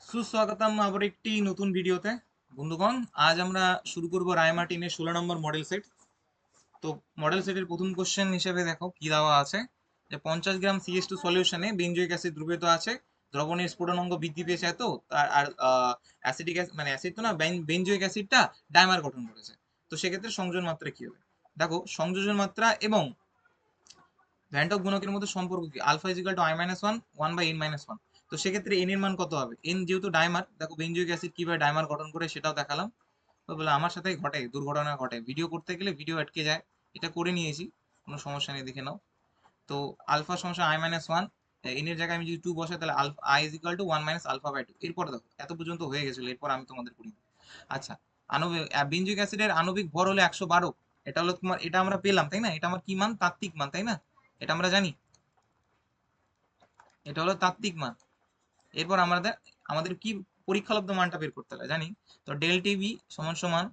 সুস্বাগতম আবার একটি নতুন ভিডিওতে। বন্ধুগণ, আজ আমরা শুরু করব রায় মার্টিনের 16 নম্বর মডেল সেট। তো মডেল সেটের প্রথম কোশ্চেন হিসেবে দেখো কি দেওয়া আছে, যে 50 গ্রাম সিএস2 সলিউশনে বেনজোইক অ্যাসিড দ্রবীভূত আছে, দ্রবণের স্ফুটনাঙ্ক বৃদ্ধি পেয়েছে এত তার আর অ্যাসিডিক মানে অ্যাসিড তো না, বেনজোইক অ্যাসিডটা ডাইমার গঠন করেছে। তো সেক্ষেত্রে সংযোজন মাত্রা কি হবে? দেখো, সংযোজন মাত্রা এবং ভ্যান্টক গুণকের মধ্যে সম্পর্ক কি? Alpha equal to I-1 1/n-1। তো সেক্ষেত্রে এন এর মান কত হবে? এন যেহেতু ডাইমার, দেখো বেনজোইক অ্যাসিড কিভাবে ডাইমার গঠন করে সেটাও দেখালাম। তো বলে আমার সাথেই ঘটে, দুর্ঘটনা ঘটে, ভিডিও করতে গেলে ভিডিও আটকে যায়। এটা করে নিয়েছি, কোনো সমস্যা নেই, দেখে নাও। তো আলফা সমস্যা I-1, এন এর জায়গায় আমি যদি 2 বসাই তাহলে alpha I is equal to 1 - আলফা/2। এরপর দেখো এত পর্যন্ত হয়ে গেছিল, এরপর আমি তোমাদের করি। আচ্ছা, আণবিক বেনজোইক অ্যাসিডের আণবিক ভর হলো 112। এটা হলো তোমার, এটা আমরা পেলাম তাই না? এটা আমার কি মান? তাত্ত্বিক মান, তাই না? এটা আমরা জানি, এটা হলো তাত্ত্বিক মান। এরপর আমাদের আমাদের কি পরীক্ষালব্ধ মানটা বের করতে হবে জানি। তো ডেল টিভি সমান সমান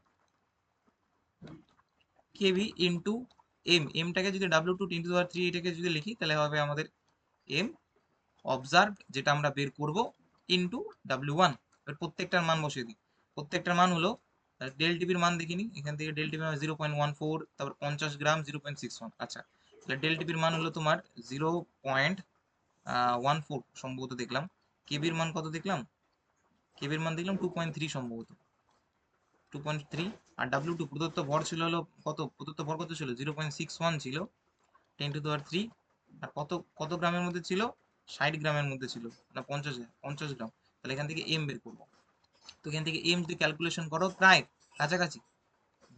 কেভি ইন্টু এম। এমটাকে যদি W2 × 10⁻³ এটাকে যদি লিখি তাহলে হবে আমাদের এম অবজার্ভ, যেটা আমরা বের করব, ইন্টু W1। এবার প্রত্যেকটার মান বসিয়ে দিই। প্রত্যেকটার মান হলো, ডেল টিভির মান দেখিনি, এখান থেকে ডেল টিভি 0.14, তারপর 50 গ্রাম 0.61। আচ্ছা, তাহলে ডেল টিভির মান হলো তোমার 0.14 সম্ভবত দেখলাম। কেবির মান কত দেখলাম? কেবির মান দেখলাম 2.3 সম্ভবত, 2.3। আর W2 প্রদত্ত ভর ছিল হলো কত? প্রদত্ত ভর কত ছিল? 0.61 ছিল, 10⁻³ আর কত কত গ্রামের মধ্যে ছিল? 60 গ্রামের মধ্যে ছিল, না 50 গ্রাম। তাহলে এখান থেকে এম বের করবো। তো এখান থেকে এম যদি ক্যালকুলেশন করো প্রায় কাছাকাছি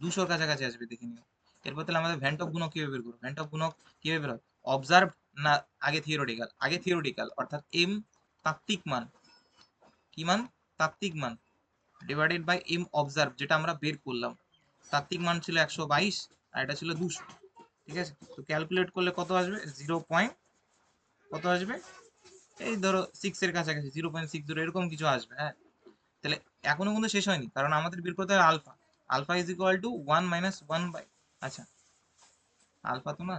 200-র কাছাকাছি আসবে, দেখে নিও। এরপর তাহলে আমাদের ভ্যান্টক গুণক কিভাবে বের করবো? ভ্যান্টক গুণক কিভাবে বের হয়? অবজার্ভ না আগে থিওরিটিক্যাল? আগে থিওরিটিক্যাল, অর্থাৎ এম তাত্ত্বিক মান, কি মান? তাত্ত্বিক মান ডিভাইডেড বাই এম অবজার্ভ, যেটা আমরা বের করলাম। তাত্ত্বিক মান ছিল 122 আর এটা ছিল 200। ঠিক আছে, তো ক্যালকুলেট করলে কত আসবে? 0. কত আসবে? এই ধরো 6 এর কাছাকাছি, 0.60 এরকম কিছু আসবে। হ্যাঁ, তাহলে এখনো কিন্তু শেষ হয়নি, কারণ আমাদের বের করতে হবে alpha. Alpha is equal to 1 - 1 by, আচ্ছা আলফা তো না,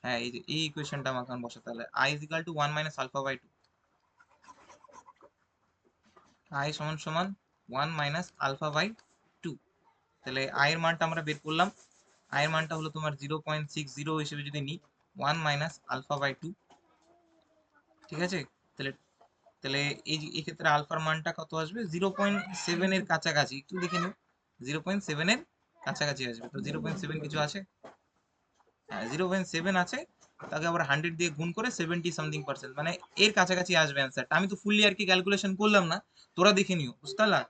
হ্যাঁ এই যে এই ইকুয়েশনটা আমাকে এখন বসাতে হবে। আই ইজ ইকুয়াল টু 1 - আলফা/2। আই সমান সমান 1 - আলফা/2। তাহলে আই এর মানটা আমরা বের করলাম। আই এর মানটা হলো তোমার 0.60 হিসেবে যদি নিই, 1 - আলফা/2। ঠিক আছে, তাহলে তাহলে এই যে এক্ষেত্রে আলফার মানটা কত আসবে? 0.7 এর কাছাকাছি, একটু দেখে নিও। 0.7 এর কাছাকাছি আসবে। তো 0.7 কিছু আছে? হ্যাঁ, 0.7 আছে। তাকে আবার 100 দিয়ে গুণ করে 70 সামথিং%, মানে এর কাছাকাছি আসবে অ্যান্সারটা। আমি তো ফুললি আর কি ক্যালকুলেশন করলাম না, তোরা দেখে নিও, বুঝতে পারলা?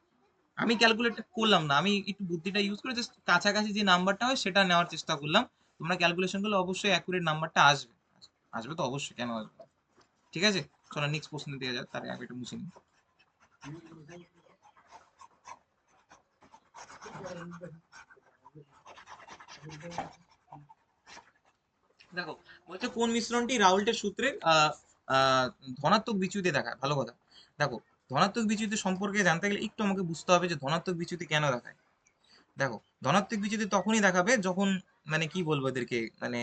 আমি ক্যালকুলেট করলাম না, আমি একটু বুদ্ধিটা ইউজ করে জাস্ট কাছাকাছি যে নাম্বারটা হয় সেটা নেওয়ার চেষ্টা করলাম। তোমরা ক্যালকুলেশন করলে অবশ্যই অ্যাকুরেট নাম্বারটা আসবে। আসবে তো অবশ্যই, কেন আসবে না? ঠিক আছে, চলো নেক্সট প্রশ্ন দিয়ে যাক, তার আগে এটা মুছে নিই। দেখো, বলছে কোন মিশ্রণটি রাউল্টের সূত্রে ধনাত্মক বিচ্যুতি দেখায়? ভালো কথা। দেখো, ধনাত্মক বিচ্যুতি সম্পর্কে জানতে গেলে একটু আমাকে বুঝতে হবে যে ধনাত্মক বিচ্যুতি কেন দেখায়। দেখো, ধনাত্মক বিচ্যুতি তখনই দেখাবে যখন, মানে কি বলবো এদেরকে, মানে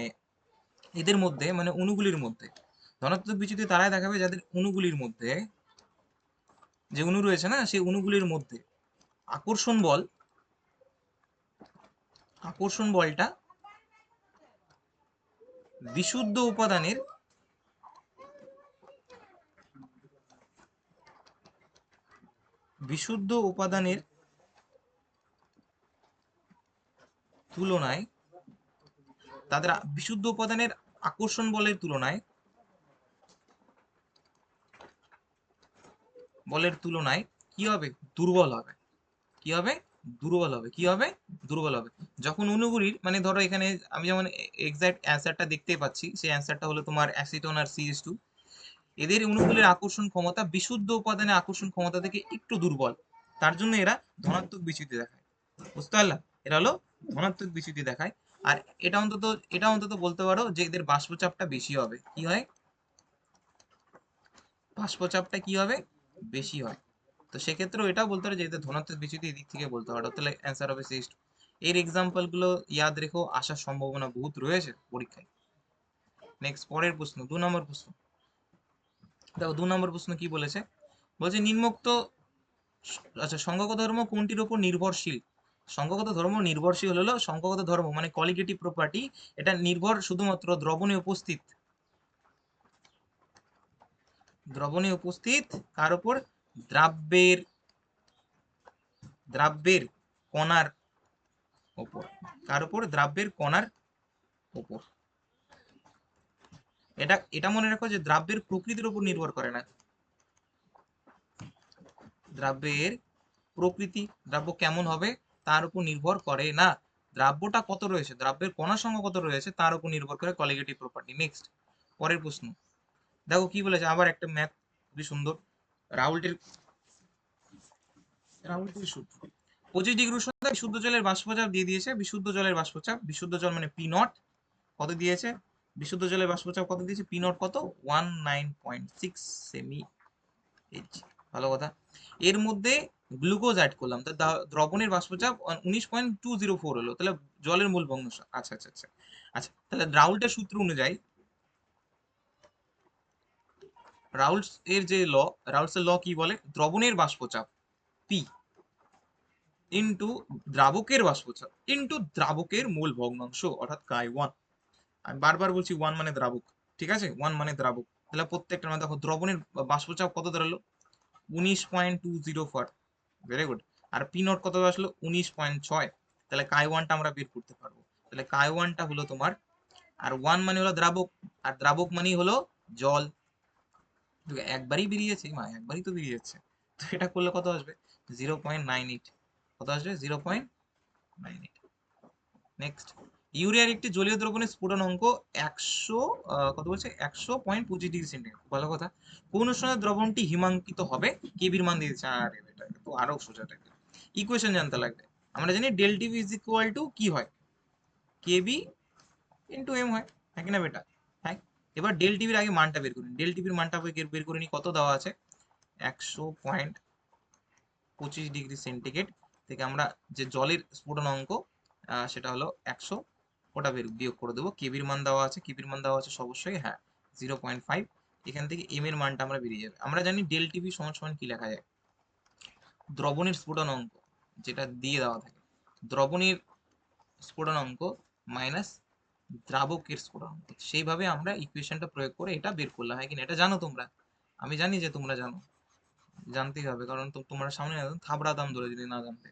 এদের মধ্যে, মানে অণুগুলির মধ্যে ধনাত্মক বিচ্যুতি তারাই দেখাবে যাদের অণুগুলির মধ্যে, যে অণু রয়েছে না সেই অণুগুলির মধ্যে আকর্ষণ বল, আকর্ষণ বলটা বিশুদ্ধ উপাদানের, বিশুদ্ধ উপাদানের তুলনায়, তাদের বিশুদ্ধ উপাদানের আকর্ষণ বলের তুলনায়, বলের তুলনায় কি হবে? দুর্বল হবে। কি হবে? দুর্বল হবে। কি হবে? দুর্বল হবে। যখন অণুগুলির, মানে ধরো এখানে আমি যেমন এক্সাক্ট অ্যান্সারটা দেখতেই পাচ্ছি, সেই অ্যান্সারটা হলো তোমার অ্যাসিটোন আর সিএস2। এদের অণুগুলির আকর্ষণ ক্ষমতা বিশুদ্ধ উপাদানের আকর্ষণ ক্ষমতা থেকে একটু দুর্বল, তার জন্য এরা ধনাত্মক বিচ্যুতি দেখায়। বুঝতে পারলাম? এরা হলো ধনাত্মক বিচ্যুতি দেখায়। আর এটা অন্তত, এটা অন্তত বলতে পারো যে এদের বাষ্পচাপটা বেশি হবে। কি হয়? বাষ্পচাপটা কি হবে? বেশি হয়। তো সেক্ষেত্রেও এটাও বলতে পারো যে এদের ধনাত্মক বিচ্যুতি এদিক থেকে বলতে পারো। তাহলে অ্যান্সার হবে সিক্স। এর এক্সাম্পল গুলো ইয়াদ রেখো, আসার সম্ভাবনা বহুত রয়েছে পরীক্ষায়। নেক্সট, পরের প্রশ্ন, 2 নম্বর প্রশ্ন। দেখো 2 নম্বর প্রশ্ন কি বলেছে, বলছে নিম্নোক্ত, আচ্ছা সংখ্যাগত ধর্ম কোনটির উপর নির্ভরশীল? সংখ্যাগত ধর্ম নির্ভরশীল হলো সংখ্যাগত ধর্ম মানে কোয়ালিটেটিভ প্রপার্টি, এটা নির্ভর শুধুমাত্র দ্রবণে উপস্থিত কার উপর? দ্রাব্যের দ্রাব্যের কণার উপর। কার উপর? দ্রাব্যের কণার উপর। এটা এটা মনে রাখো যে দ্রাব্যের প্রকৃতির উপর নির্ভর করে না। দ্রাব্যের প্রকৃতি, দ্রাব্য কেমন হবে তার উপর নির্ভর করে না। দ্রাব্যটা কত রয়েছে, দ্রাব্যের কণার সংখ্যা কত রয়েছে তার উপর নির্ভর করে কোয়ালিটেটিভ প্রপার্টি। নেক্সট, পরের প্রশ্ন দেখো কি বলেছে, আবার একটা ম্যাথ খুবই সুন্দর। রাউল্টের রাউল্টের সূত্র। 25 ডিগ্রি উষ্ণতায় বিশুদ্ধ জলের বাষ্পচাপ দিয়ে দিয়েছে। বিশুদ্ধ জলের বাষ্পচাপ, বিশুদ্ধ জল মানে পি নট কত দিয়েছে? বিশুদ্ধ জলের বাষ্পচাপ কত দিয়েছে? পি নট কত? 19.6 সেমি এইচ। ভালো কথা। এর মধ্যে গ্লুকোজ অ্যাড করলাম, তো দ্রবণের বাষ্পচাপ 19.204 হলো, তাহলে জলের মূল ভগ্নাংশ। আচ্ছা আচ্ছা আচ্ছা আচ্ছা, তাহলে রাউল্টের সূত্র অনুযায়ী, রাউলস এর যে ল, রাউলস এর ল কি বলে? দ্রবণের বাষ্পচাপ পি ইন্টু দ্রাবকের বাষ্পচাপ ইন্টু দ্রাবকের মূল ভগ্নাংশ অর্থাৎ কাই ওয়ান। আমি বারবার বলছি ওয়ান মানে দ্রাবক, ঠিক আছে, ওয়ান মানে দ্রাবক। তাহলে প্রত্যেকটা মানে দেখো দ্রবণের বাষ্পচাপ কত দাঁড়ালো? 19.204, ভেরি গুড। আর পি নট কত আসলো? 19.6। তাহলে কাই ওয়ানটা আমরা বের করতে পারবো। তাহলে কাই ওয়ানটা হলো তোমার, আর ওয়ান মানে হলো দ্রাবক, আর দ্রাবক মানেই হলো জল। একবারই বেরিয়েছে মা, একবারই তো বেরিয়ে যাচ্ছে। তো এটা করলে কত আসবে? 0.98। কত আসবে? 0.98। নেক্সট, ইউরিয়ার একটি জলীয় দ্রবণের স্ফুটনাঙ্ক 100, কত বলছে? 100.25 ডিগ্রি সেন্টিগ্রেড। ভালো কথা। কোন উষ্ণতায় দ্রবণটি হিমাঙ্কিত হবে? কেবির মান দিয়ে দিচ্ছে। আরে এটা তো আরো সোজা টাইপের ইকুয়েশন জানতে লাগবে। আমরা জানি del T V is equal to কি হয়? কেবি ইন্টু এম হয়, হ্যাঁ কিনা বেটা? হ্যাঁ। এবার ডেল টিভির আগে মানটা বের করি, ডেল টিভির মানটা বের করে নি। কত দেওয়া আছে? 100.25 ডিগ্রি সেন্টিগ্রেড থেকে আমরা যে জলের স্ফুটনাঙ্ক সেটা হলো 100, ওটা বিয়োগ করে দেবো। কেবির মান দেওয়া আছে, কেবির মান দেওয়া আছে অবশ্যই, হ্যাঁ 0.5। এখান থেকে এম এর মানটা আমরা বেরিয়ে যাবে। আমরা জানি ডেল টিভি সমান সমান কি লেখা যায়? দ্রবণের স্ফুটনাঙ্ক যেটা দিয়ে দেওয়া থাকে, দ্রবণের স্ফুটনাঙ্ক মাইনাস দ্রাবকের স্ফুটনাঙ্ক। সেইভাবে আমরা ইকুয়েশনটা প্রয়োগ করে এটা বের করলাম, হয় কিনা? এটা জানো তোমরা, আমি জানি যে তোমরা জানো, জানতেই হবে কারণ তোমরা সামনে থাবড়া দাম ধরে যদি না জানতে।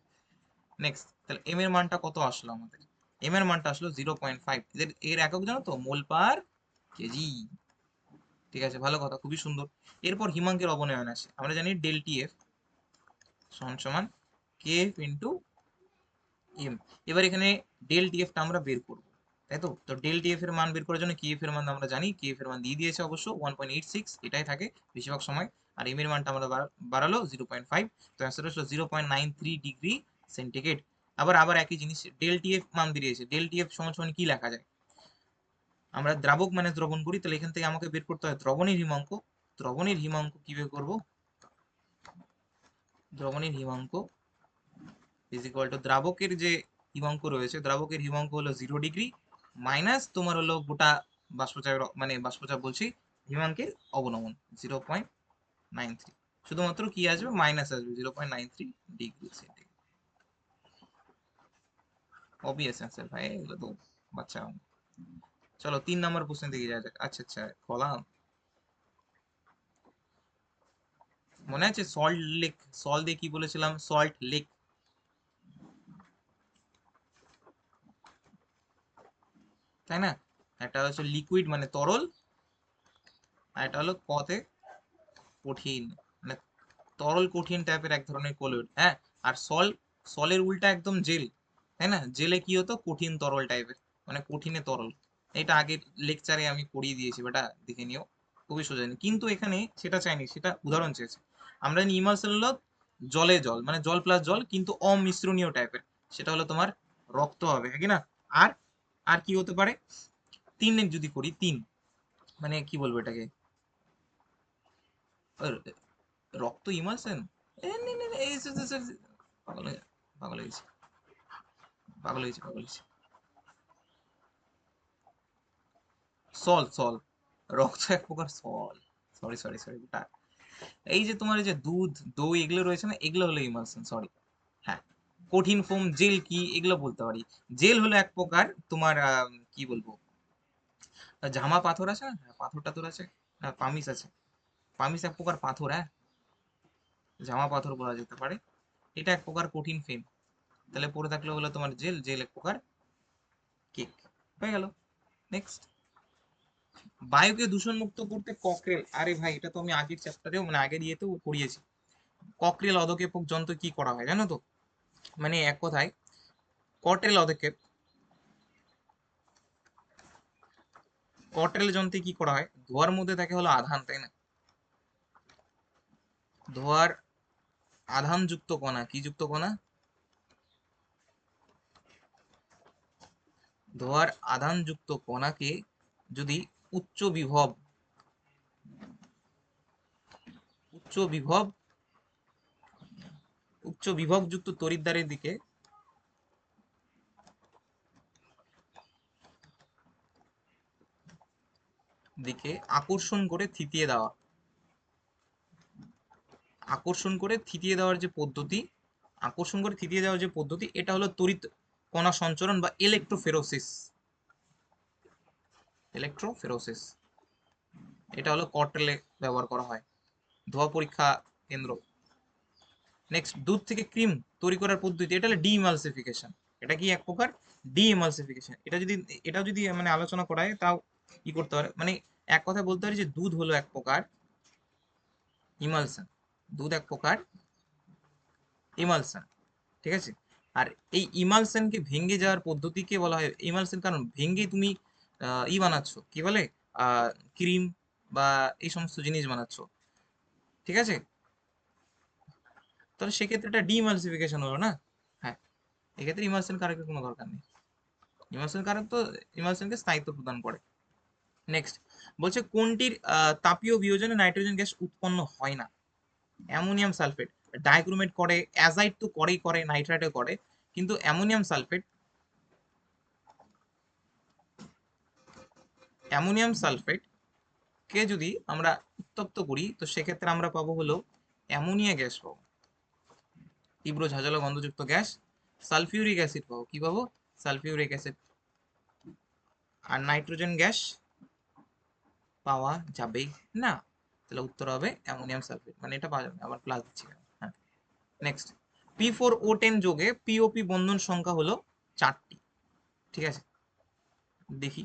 নেক্সট, তাহলে এম এর মানটা কত আসলো আমাদের? এম এর মানটা আসলো 0.5। এর একক জানো তো? মোল পার কেজি। ঠিক আছে, ভালো কথা, খুবই সুন্দর। এরপর হিমাঙ্কের অবনয়ন আসে। আমরা জানি ডেল টি এফ সমান সমান কে এফ ইন্টু এম। এবার এখানে ডেল টি এফটা আমরা বের করবো, তাই তো? তো ডেল টি এফ এর মান বের করার জন্য কে এফ এর মান আমরা জানি, কে এফ এর মান দিয়ে দিয়েছে অবশ্য 1.86, এটাই থাকে বেশিরভাগ সময়। আর এম এর মানটা আমরা বাড়ালো 0.5। তো অ্যান্সার হলো 0.93 ডিগ্রি সেন্টিগ্রেড। আবার আবার একই জিনিস, ডেল টি এফ মান বেরিয়েছে, ডেল টি এফ সমান সমান কি লেখা যায়? আমরা দ্রাবক মানে দ্রবণ করি, তাহলে এখান থেকে আমাকে বের করতে হয় দ্রবণের হিমাঙ্ক। দ্রবণের হিমাঙ্ক কি বের করবো? দ্রবণের হিমাঙ্ক ইজ ইকুয়াল টু দ্রাবকের যে হিমাঙ্ক রয়েছে, দ্রাবকের হিমাঙ্ক হলো 0 ডিগ্রি মাইনাস তোমার হলো গোটা বাষ্পচাপ, মানে বাষ্পচাপ বলছি, হিমাঙ্কের অবনমন 0.93। শুধুমাত্র কি আসবে? মাইনাস আসবে 0.93 ডিগ্রি সেন্টিগ্রেড। অবভিয়াস অ্যান্সার ভাই, এগুলো তো বাচ্চা। চলো 3 নম্বর প্রশ্নের দিকে যাওয়া যাক। আচ্ছা আচ্ছা, কলাম মনে আছে সল্ট লেক? সল দিয়ে কি বলেছিলাম? সল্ট লেক, তাই না? একটা হচ্ছে লিকুইড মানে তরল, আর এটা হলো কতে কঠিন, মানে তরল কঠিন টাইপের এক ধরনের কলিউড, হ্যাঁ। আর সলের উল্টা একদম জেল, তাই না? জেলে কি হতো? কঠিন তরল টাইপের, মানে কঠিনে তরল। এটা আগের লেকচারে আমি পড়িয়ে দিয়েছি, বেটা দেখে নিও, খুবই সোজা। কিন্তু এখানে সেটা চাইনি, সেটা উদাহরণ চেয়েছে। আমরা জানি ইমালশন হলো জলে জল, মানে জল প্লাস জল কিন্তু অমিশ্রণীয় টাইপের, সেটা হলো তোমার রক্ত হবে, হ্যাঁ কি না? আর আর কি হতে পারে? তিন যদি করি, তিন মানে কি বলবো এটাকে, রক্ত ইমালশন, পাগল হয়ে পাগল হয়েছে, পাগল হয়েছে, পাগল হয়েছে। সল সল, রক্ত এক প্রকার সল। সরি সরি সরি, ওটা এই যে তোমার এই যে দুধ, দই এগুলো রয়েছে না, এগুলো হলো ইমালশন, সরি। হ্যাঁ, কঠিন ফোম, জেল কি, এগুলো বলতে পারি। জেল হলো এক প্রকার তোমার কি বলবো, জামা পাথর আছে না, পাথর টাথর আছে, পামিস আছে, পামিস এক প্রকার পাথর, হ্যাঁ, জামা পাথর বলা যেতে পারে। এটা এক প্রকার কঠিন ফেম। তাহলে পড়ে থাকলে হলো তোমার জেল, জেল এক প্রকার কেক। হয়ে গেল। নেক্সট, বায়ুকে দূষণ মুক্ত করতে ককরেল, আরে ভাই এটা তো আমি আগের চ্যাপ্টারেও মানে আগের ইয়েতেও পড়িয়েছি। ককরেল অধক্ষেপক যন্ত্র কি করা হয় জানো তো? মানে এক কথায় ককরেল অধক্ষেপ, ককরেল যন্ত্রে কি করা হয়, ধোঁয়ার মধ্যে থাকে হলো আধান, তাই না? ধোঁয়ার আধান যুক্ত কণা, কি যুক্ত কণা, ধোঁয়ার আধান যুক্ত কণাকে যদি উচ্চ বিভব, উচ্চ বিভব, উচ্চ বিভবযুক্ত তড়িৎদ্বারের দিকে, দিকে আকর্ষণ করে থিতিয়ে দেওয়া, আকর্ষণ করে থিতিয়ে দেওয়ার যে পদ্ধতি, আকর্ষণ করে থিতিয়ে দেওয়ার যে পদ্ধতি, এটা হলো তড়িৎ কণা সঞ্চরণ বা ইলেকট্রোফেরোসিস, ইলেকট্রোফেরোসিস। এটা হলো কট্রেলে ব্যবহার করা হয়, ধোঁয়া পরীক্ষা কেন্দ্র। নেক্সট, দুধ থেকে ক্রিম তৈরি করার পদ্ধতি, এটা হলো ডিএমালসিফিকেশন। এটা কি এক প্রকার ডিএমালসিফিকেশন। এটা যদি, এটাও যদি মানে আলোচনা করা হয় তাও কি করতে পারে, মানে এক কথায় বলতে পারি যে দুধ হলো এক প্রকার ইমালশন, দুধ এক প্রকার ইমালশন, ঠিক আছে। আর এই ইমালশনকে ভেঙে যাওয়ার পদ্ধতিকে বলা হয় ইমালশন, কারণ ভেঙে তুমি ই বানাচ্ছ, কি বলে, ক্রিম বা এই সমস্ত জিনিস বানাচ্ছ, ঠিক আছে। তাহলে সেক্ষেত্রে এটা ডিমালসিফিকেশন হলো না। হ্যাঁ, এক্ষেত্রে ইমালশন কারকের কোনো দরকার নেই। ইমালশন কারক তো ইমালশনকে স্থায়িত্ব প্রদান করে। নেক্সট, বলছে কোনটির তাপীয় বিয়োজনে নাইট্রোজেন গ্যাস উৎপন্ন হয় না? Ammonium sulphate. ডাইক্রোমেট করে, অ্যাজাইড তো করেই করে, নাইট্রেটও করে, কিন্তু অ্যামোনিয়াম সালফেট, অ্যামোনিয়াম সালফেট কে যদি আমরা উত্তপ্ত করি তো সেক্ষেত্রে আমরা পাবো হলো অ্যামোনিয়া গ্যাস পাবো, তীব্র ঝাঁঝালো গন্ধযুক্ত গ্যাস। সালফিউরিক অ্যাসিড পাবো, কি পাবো, সালফিউরিক অ্যাসিড। আর নাইট্রোজেন গ্যাস পাওয়া যাবে না। তাহলে উত্তর হবে অ্যামোনিয়াম সালফেট, মানে এটা পাওয়া যাবে না। আবার প্লাস দিচ্ছি, হ্যাঁ। নেক্সট, P4O10 যোগে পিওপি বন্ধন সংখ্যা হলো 4টি, ঠিক আছে। দেখি,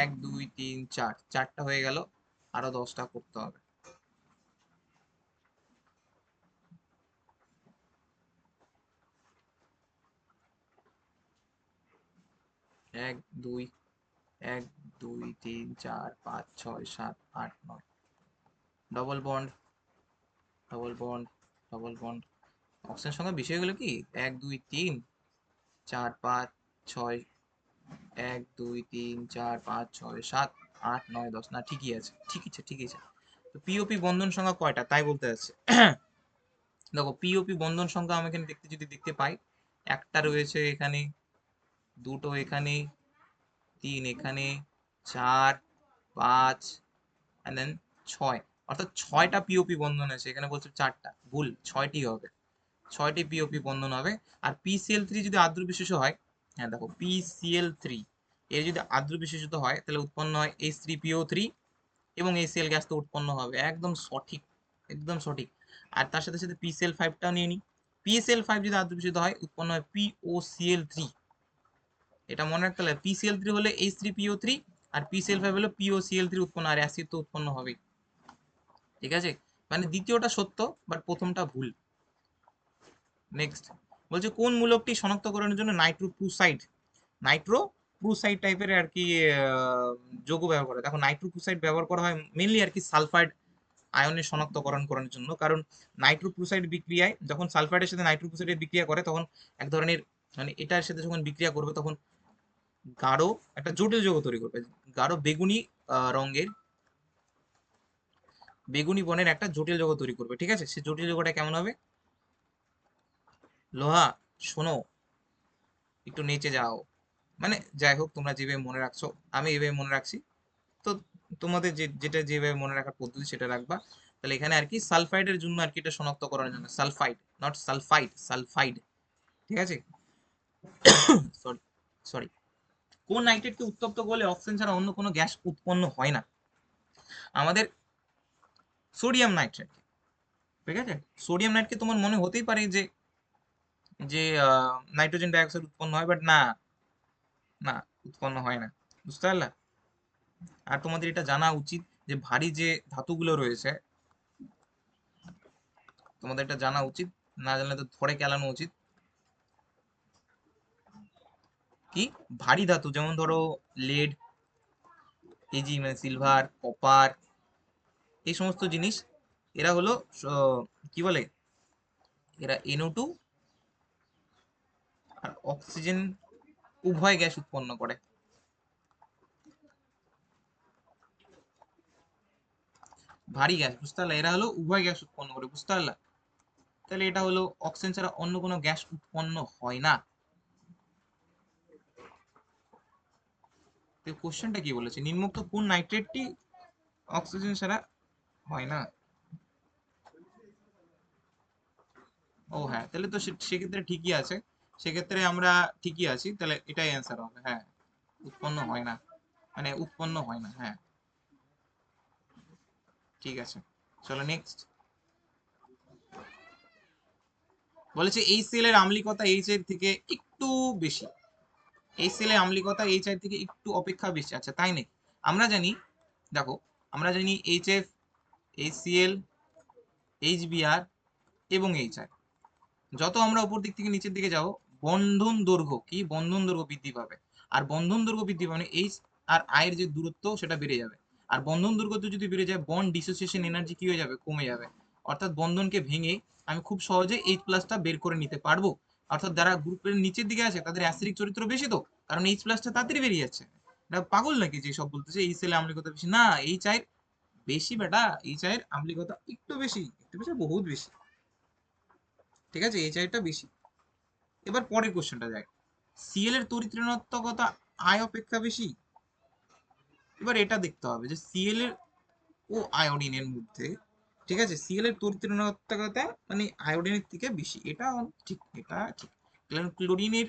1 2 3 4, 4টা হয়ে গেল, আরো 10টা করতে হবে। 1 2 1 2 3 4 5 6 7 8 9, double bond, double bond, double bond. Oxygen সংখ্যা বেশি হয়ে গেল কি, 1 2 3 4 5 6, 1 2 3 4 5 6 7 8 9 10, না ঠিকই আছে, ঠিকই আছে, ঠিকই আছে। তো পিওপি বন্ধন সংখ্যা কয়টা তাই বলতে যাচ্ছে। দেখো পিওপি বন্ধন সংখ্যা আমি এখানে দেখতে, যদি দেখতে পাই, একটা রয়েছে এখানে, দুটো এখানে, তিন এখানে, চার, পাঁচ, and then 6, অর্থাৎ 6টা পিওপি বন্ধন আছে। এখানে বলছে 4টা, ভুল, 6টি হবে, 6টি পিওপি বন্ধন হবে। আর PCl3 যদি আদ্র বিশেষ হয়, হ্যাঁ দেখো PCl3 এর যদি আদ্র বিশেষিত হয় তাহলে উৎপন্ন হয় H3PO3, এবং HCl গ্যাস তো উৎপন্ন হবে, একদম সঠিক, একদম সঠিক। আর তার সাথে সাথে PCl5টাও নিয়ে নিই, PCl5 যদি আদ্র বিশেষিত হয় উৎপন্ন হয় POCl3। এটা মনে রাখতে হবে, PCl3 হলে H3PO3, আর PCl5 হলো POCl3 উৎপন্ন, আর অ্যাসিড তো উৎপন্ন হবে, ঠিক আছে। মানে দ্বিতীয়টা সত্য, বাট প্রথমটা ভুল। নেক্সট, বলছে কোন মূলকটি শনাক্তকরণের জন্য নাইট্রোপ্রুসাইড, নাইট্রোপ্রুসাইড টাইপের আর কি যৌগ ব্যবহার করে। দেখো নাইট্রোপ্রুসাইড ব্যবহার করা হয় মেনলি আর কি সালফাইড আয়নের শনাক্তকরণ করার জন্য, কারণ নাইট্রোপ্রুসাইড বিক্রিয়ায় যখন সালফাইডের সাথে নাইট্রোপ্রুসাইডের বিক্রিয়া করে তখন এক ধরনের, মানে এটার সাথে যখন বিক্রিয়া করবে তখন গাঢ় একটা জটিল যৌগ তৈরি করবে, গাঢ় বেগুনি রঙের, বেগুনি বর্ণের একটা জটিল যৌগ তৈরি করবে, ঠিক আছে। সেই জটিল যৌগটা কেমন হবে, লোহা, শোনো, একটু নিচে যাও, মানে যাই হোক তোমরা যেভাবে মনে রাখছো আমি এইভাবে মনে রাখছি। তো তোমাদের যেটা যেভাবে মনে রাখার পদ্ধতি সেটা রাখবা। তাহলে এখানে আর কি সালফাইডের জন্য আর কি এটা শনাক্ত করার জন্য, সালফাইড নট সালফাইড, সালফাইড, ঠিক আছে। Sorry sorry. কোন নাইট্রেটকে উত্তপ্ত করলে অক্সিজেন ছাড়া অন্য কোনো গ্যাস উৎপন্ন হয় না? আমাদের সোডিয়াম নাইট্রেট, ঠিক আছে। সোডিয়াম নাইট্রেটকে তোমার মনে হতেই পারে যে যে নাইট্রোজেন ডাইঅক্সাইড উৎপন্ন হয়, বাট না, না, উৎপন্ন হয় না, বুঝতে পারলা। আর তোমাদের এটা জানা উচিত যে ভারী যে ধাতুগুলো রয়েছে, তোমাদের এটা জানা উচিত, না জানলে তো ধরে কেলানো উচিত। কি ভারী ধাতু, যেমন ধরো lead, Ag মানে সিলভার, কপার, এই সমস্ত জিনিস, এরা হলো কি বলে, এরা NO2 আর অক্সিজেন উভয় গ্যাস উৎপন্ন করে। ভারী গ্যাস, বুঝতে পারলা, এরা হলো উভয় গ্যাস উৎপন্ন করে, বুঝতে পারলা। তাহলে এটা হলো অক্সিজেন ছাড়া অন্য কোনো গ্যাস উৎপন্ন হয় না। তো কোশ্চেনটা কি বলেছে, নিম্নোক্ত কোন নাইট্রেটটি অক্সিজেন ছাড়া হয় না? ও হ্যাঁ, তাহলে তো সেক্ষেত্রে ঠিকই আছে, সেক্ষেত্রে আমরা ঠিকই আছি, তাহলে এটাই অ্যান্সার হবে, হ্যাঁ, উৎপন্ন হয় না, মানে উৎপন্ন হয় না, হ্যাঁ, ঠিক আছে। চলো নেক্সট। বলেছে HCl এর আম্লিকতা H এর থেকে একটু বেশি, HCl এর আম্লিকতা HI থেকে একটু অপেক্ষা বেশি, আচ্ছা তাই নাকি? আমরা জানি, দেখো, আমরা জানি HF, HCl, HBr এবং HI, যত আমরা উপর দিক থেকে নিচের দিকে যাব, বন্ধন দৈর্ঘ্য কি, বন্ধন দৈর্ঘ্য বৃদ্ধি পাবে। আর বন্ধন দৈর্ঘ্য বৃদ্ধি পাবে, এইচ আর আই এর যে দূরত্ব সেটা বেড়ে যাবে। আর বন্ধন দৈর্ঘ্য যদি বেড়ে যায়, বন্ড ডিসোসিয়েশন এনার্জি কি হয়ে যাবে, কমে যাবে। অর্থাৎ বন্ধনকে ভেঙে আমি খুব সহজে H প্লাসটা বের করে নিতে পারবো। অর্থাৎ যারা গ্রুপের নিচের দিকে আছে তাদের অ্যাসিডিক চরিত্র বেশি, তো কারণ H প্লাসটা তাড়াতাড়ি বেরিয়ে যাচ্ছে। এটা পাগল নাকি যে সব বলতেছে এই সেলে আম্লিকতা বেশি? না, এইচ আই বেশি বেটা, এইচ আই এর আম্লিকতা একটু বেশি, একটু বেশি, বহুত বেশি, ঠিক আছে, এইচ আইটা বেশি। এবার পরের কোশ্চেনটা যায়, সিএল এর তড়িৎ ঋণাত্মকতা আই অপেক্ষা বেশি। এবার এটা দেখতে হবে যে সিএল এর ও আয়োডিনের মধ্যে, ঠিক আছে, সিএল এর তড়িৎ ঋণাত্মকতা মানে আয়োডিনের থেকে বেশি, এটা ঠিক, এটা ঠিক। কারণ ক্লোরিনের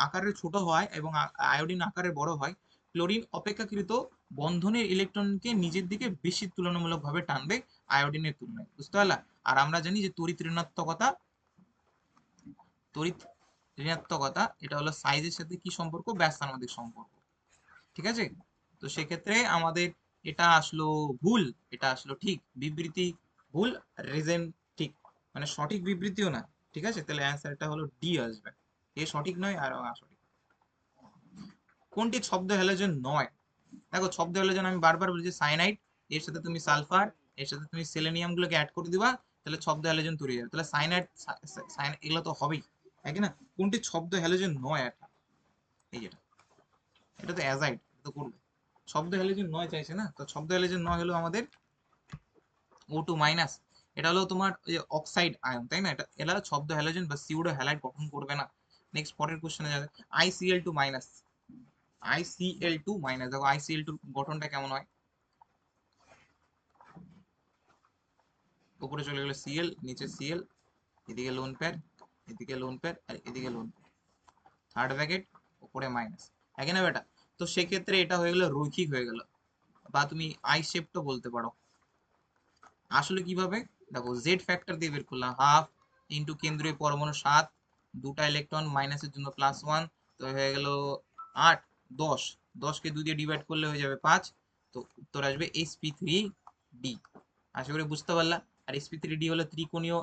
আকারে ছোট হয় এবং আয়োডিন আকারে বড় হয়, ক্লোরিন অপেক্ষাকৃত বন্ধনের ইলেকট্রনকে নিজের দিকে বেশি তুলনামূলকভাবে টানবে আয়োডিনের তুলনায়, বুঝতে পারলা। আর আমরা জানি যে তড়িৎ ঋণাত্মকতা, তড়িৎ ঋণাত্মকতা এটা হলো সাইজের সাথে কি সম্পর্ক, ব্যাস্তানুপাতিক সম্পর্ক, ঠিক আছে। তো সেক্ষেত্রে আমাদের এটা আসলো ভুল, এটা আসলো ঠিক, বিবৃতি ভুল, রিজন ঠিক, মানে সঠিক বিবৃতিও না, ঠিক আছে। তাহলে অ্যান্সারটা হলো ডি আসবে, এ সঠিক নয় আর সঠিক। কোনটি শব্দ হ্যালোজেন নয়? দেখো শব্দ হ্যালোজেন আমি বারবার বলছি, সায়ানাইড, এর সাথে তুমি সালফার, এর সাথে তুমি সেলেনিয়াম গুলোকে অ্যাড করে দিবা, তাহলে শব্দ হ্যালোজেন তৈরি হবে। তাহলে সায়ানাইড, সায়ানাইড এগুলো তো হবেই, তাই কি না? কোনটি শব্দ হ্যালোজেন নয়? এটা এই যেটা, এটা তো অ্যাজাইড, তো করবে। শব্দ হ্যালোজেন নয় চাইছে না, তো শব্দ হ্যালোজেন নয় হলো আমাদের O2 মাইনাস। এটা হলো তোমার অক্সাইড আয়ন, তাই না? এটা এরা শব্দ হ্যালোজেন বা সিউডো হ্যালাইড গঠন করবে না। নেক্সট পরের কোশ্চেনে যাবে, ICl2 মাইনাস, ICl2 মাইনাস, দেখো ICl2 গঠনটা কেমন হয়, উপরে চলে গেলে Cl, নিচে Cl, এদিকে লোন পেয়ার, এদিকে লোন পেয়ার, আর এদিকে লোন পেয়ার, থার্ড ব্র্যাকেট, উপরে মাইনাস, একে না বেটা? তো সেক্ষেত্রে এটা হয়ে গেল রৈখিক হয়ে গেল, বা তুমি আই শেপটা বলতে পারো। আসলে কিভাবে, দেখো জেড ফ্যাক্টর দিয়ে বের করলাম, হাফ ইন্টু কেন্দ্রীয় পরমাণু 7, দুটা ইলেকট্রন মাইনাসের জন্য +1, তো হয়ে গেল 8, 10, 10কে 2 দিয়ে ডিভাইড করলে হয়ে যাবে 5, তো উত্তর আসবে sp3d। আশা করি বুঝতে পারলা। আর sp3d হলো ত্রিকোণীয়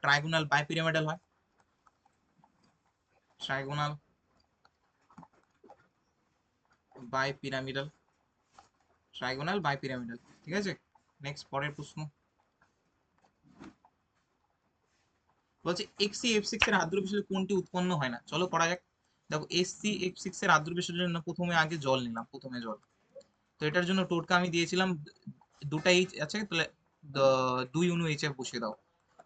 ট্রাইগোনাল বাইপিরামিডাল হয়, ট্রাইগোনাল বাইপিরামিডাল, ট্রাইগোনাল বাইপিরামিডাল, ঠিক আছে। নেক্সট পরের প্রশ্ন, বলছে HCF6 এর আদ্র বিশেষে কোনটি উৎপন্ন হয় না? চলো করা যাক। দেখো HCF6 এর আদ্র বিশেষের জন্য প্রথমে আগে জল নিলাম, প্রথমে জল। তো এটার জন্য টোটকা আমি দিয়েছিলাম, দুটা এইচ আছে, তাহলে 2 অনু HF বসিয়ে দাও।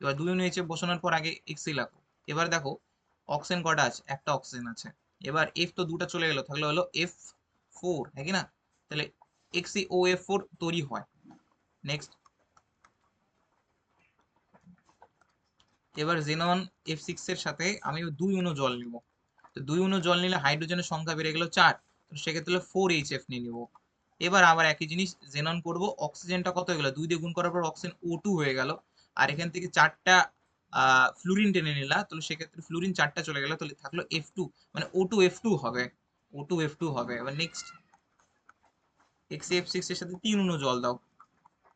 এবার 2 অনু HF বসানোর পর আগে এক্সি লাগো। এবার দেখো অক্সিজেন কটা আছে? একটা অক্সিজেন আছে। এবার এফ তো দুটা চলে গেল, থাকলে হলো F4, হ্যাঁ কি না? তাহলে XeOF4 তৈরি হয়। নেক্সট, এবার জেনন F6 এর সাথে আমি 2 জল নিব। তো 2 জল নিলে হাইড্রোজেনের সংখ্যা বেড়ে গেল 4, তো সেক্ষেত্রে 4HF নিয়ে নিব। এবার আবার একই জিনিস জেনন করব, অক্সিজেনটা কত হয়ে গেল? 2 দিয়ে গুণ করার পর অক্সিজেন O2 হয়ে গেল। আর এখান থেকে 4টা ফ্লুরিন টেনে নিলা, তাহলে সেক্ষেত্রে ফ্লুরিন 4টা চলে গেল, তাহলে থাকলো F2, মানে O2F2 হবে। O2F2 হবে। এবার নেক্সট, XF6 এর সাথে 3 জল দাও।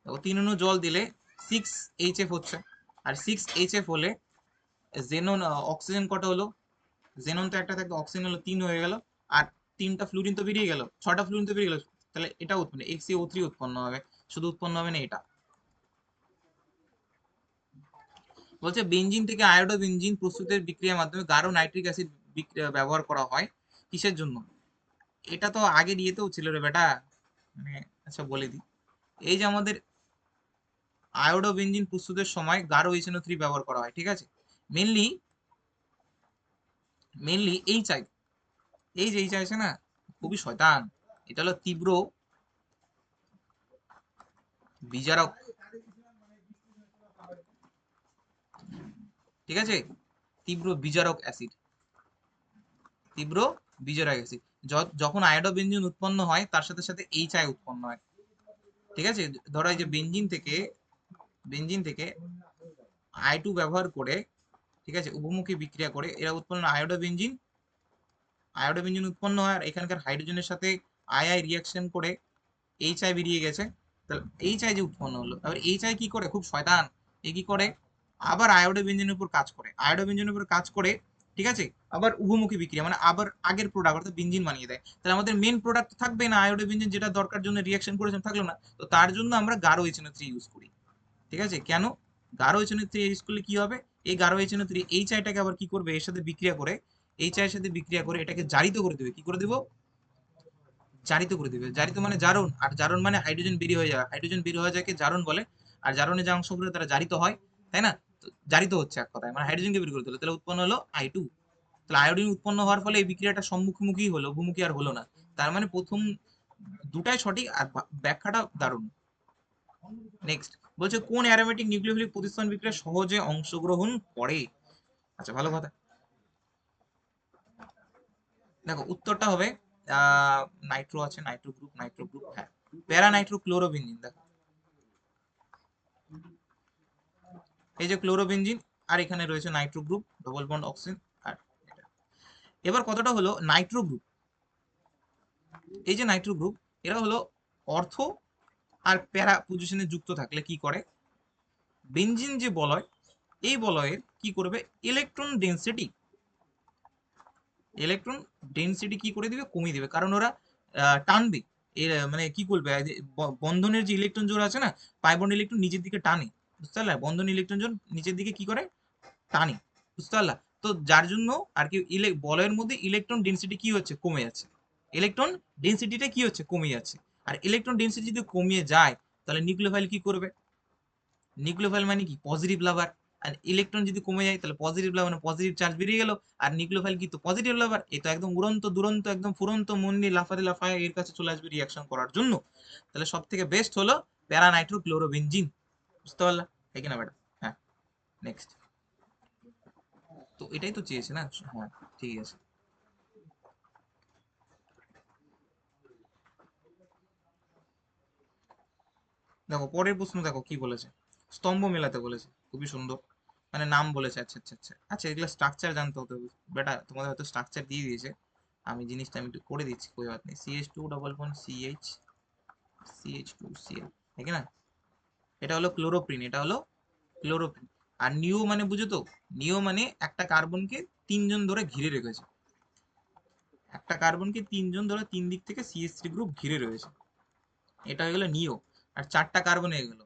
দেখো 3 জল দিলে 6HF হচ্ছে। আর 6HF হলে জেনন অক্সিজেন কটা হলো? জেনন তো একটা থাকবে, অক্সিজেন হলো 3 হয়ে গেল। আর 3টা ফ্লুরিন তো বেরিয়ে গেল, 6টা ফ্লুরিন তো বেরিয়ে গেল, তাহলে এটা উৎপন্ন XeO3 উৎপন্ন হবে। শুধু উৎপন্ন হবে না এটা, বলছে বেনজিন থেকে আয়োডো বেনজিন প্রস্তুতের বিক্রিয়ার মাধ্যমে গাঢ় নাইট্রিক অ্যাসিড ব্যবহার করা হয় কিসের জন্য? এটা তো আগের ইয়েতেও ছিল রে বেটা, মানে আচ্ছা বলে দিই। এই যে আমাদের আয়োডো বেনজিন প্রস্তুতের সময় গাঢ় HNO3 ব্যবহার করা হয়, ঠিক আছে? মেনলি মেনলি এই যে এইচ আছে না, খুবই শয়তান। এটা হলো তীব্র বিজারক, ঠিক আছে? তীব্র বিজারক অ্যাসিড, তীব্র বিজারক অ্যাসিড। যখন আয়োডোবেনজিন উৎপন্ন হয় তার সাথে সাথে HI উৎপন্ন হয়, ঠিক আছে? ধরো এই যে বেনজিন থেকে I2 ব্যবহার করে, ঠিক আছে, উভমুখী বিক্রিয়া করে এরা উৎপন্ন আয়োডোবেনজিন উৎপন্ন হয়। আর এখানকার হাইড্রোজেনের সাথে আই রিয়াকশন করে HI বেরিয়ে গেছে। তাহলে HI যে উৎপন্ন হলো, এবার HI কি করে? খুব শয়তান। এ কি করে? আবার আয়োডোবেনজিনের উপর কাজ করে, ঠিক আছে, আবার উভমুখী বিক্রিয়া, মানে আবার আগের প্রোডাক্ট অর্থাৎ বেনজিন বানিয়ে দেয়। তাহলে আমাদের মেন প্রোডাক্ট থাকবে না, আয়োডোবেনজিন যেটা দরকার জন্য রিয়াকশন করেছেন থাকলো না। তো তার জন্য আমরা গাঢ় HNO3 ইউজ করি, ঠিক আছে? কেন গাঢ় HNO3 ইউজ করলে কি হবে? এই গাঢ় HNO3 HI-টাকে আবার কি করবে? এর সাথে বিক্রিয়া করে, HI এর সাথে বিক্রিয়া করে এটাকে জারিত করে দেবে। কি করে দেবো? জারিত করে দিবে। জারিত মানে জারণ, আর জারণ মানে হাইড্রোজেন বেরিয়ে হয়ে যাওয়া। হাইড্রোজেন বেরিয়ে হয়ে যাকে জারণ বলে। আর জারণে যে অংশগুলো তারা জারিত হয়, তাই না? তো জারিত হচ্ছে এক কথায়, মানে হাইড্রোজেনকে বের করে দিল, তাহলে উৎপন্ন হলো I2। তাহলে আয়োডিন উৎপন্ন হওয়ার ফলে এই বিক্রিয়াটা সম্মুখীমুখী হলো, অভিমুখী আর হলো না। তার মানে প্রথম দুটাই সঠিক, আর ব্যাখ্যাটা দারুণ। নেক্সট, বলছে কোন অ্যারোমেটিক নিউক্লিওফিলিক প্রতিস্থাপন বিক্রিয়ায় সহজে অংশগ্রহণ করে? আচ্ছা ভালো কথা, দেখো উত্তরটা হবে নাইট্রো আছে, নাইট্রো গ্রুপ, হ্যাঁ, প্যারা নাইট্রো ক্লোরোবেনজিন। দেখো এই যে ক্লোরোবেনজিন, আর এখানে রয়েছে nitro group, double bond oxygen. আর এটা, এবার কথাটা হলো নাইট্রো গ্রুপ, এই যে নাইট্রো গ্রুপ, এরা হলো অর্থ আর প্যারা পজিশনে যুক্ত থাকলে কি করে? বেনজিন যে বলয়, এই বলয়ের কি করবে? ইলেকট্রন ডেন্সিটি, ইলেকট্রন ডেন্সিটি কি করে দিবে? কমিয়ে দিবে, কারণ ওরা টানবে। এর মানে কি করবে? বন্ধনের যে ইলেকট্রন জোড় আছে না, পাই বন্ড ইলেকট্রন নিচের দিকে টানে, বুঝতে পারলে? বন্ধন ইলেকট্রন জোড় নিচের দিকে কি করে? টানে, বুঝতে পারলা? তো যার জন্য আর কি বলয়ের মধ্যে ইলেকট্রন ডেন্সিটি কি হচ্ছে? কমে যাচ্ছে। ইলেকট্রন ডেন্সিটিটা কি হচ্ছে? কমে যাচ্ছে। আর ইলেকট্রন ডেন্সিটি যদি কমিয়ে যায়, তাহলে নিউক্লিওফাইল কি করবে? নিউক্লিওফাইল মানে কি? পজিটিভ লাভার। আর ইলেকট্রন যদি কমে যায় তাহলে পজিটিভ লাভার মানে পজিটিভ চার্জ বেরিয়ে গেল। আর নিউক্লিওফাইল কি? তো পজিটিভ লাভার। এ তো একদম উড়ন্ত দুরন্ত, একদম ফুরন্ত মন্ডি লাফাতে লাফায় এর কাছে চলে আসবে রিয়াকশন করার জন্য। তাহলে সব থেকে বেস্ট হলো প্যারা নাইট্রো ক্লোরোবেনজিন, বুঝতে পারলা? ঠিক না ম্যাডাম? হ্যাঁ, নেক্সট। তো এটাই তো চেয়েছে না? হ্যাঁ, ঠিক আছে। দেখো পরের প্রশ্ন, দেখো কি বলেছে। স্তম্ভ মেলাতে বলেছে, খুবই সুন্দর, মানে নাম বলেছে। আচ্ছা আচ্ছা আচ্ছা আচ্ছা, এগুলো স্ট্রাকচার জানতে হতো বেটা, তোমাদের হয়তো স্ট্রাকচার দিয়ে দিয়েছে। আমি জিনিসটা আমি একটু করে দিচ্ছি, કોઈ বাত নেই। CH2 double bond CH, CH2Cl, ঠিক না? এটা হলো ক্লোরোপ্রিন, এটা হলো ক্লোরোপ্রিন। আর নিও মানে বুঝো তো? নিও মানে একটা কার্বনকে তিনজন ধরে ঘিরে রেখেছে, একটা কার্বনকে তিনজন ধরে তিন দিক থেকে CH3 গ্রুপ ঘিরে রয়েছে, এটা হয়ে গেল নিও। আর 4টা কার্বন হয়ে গেল,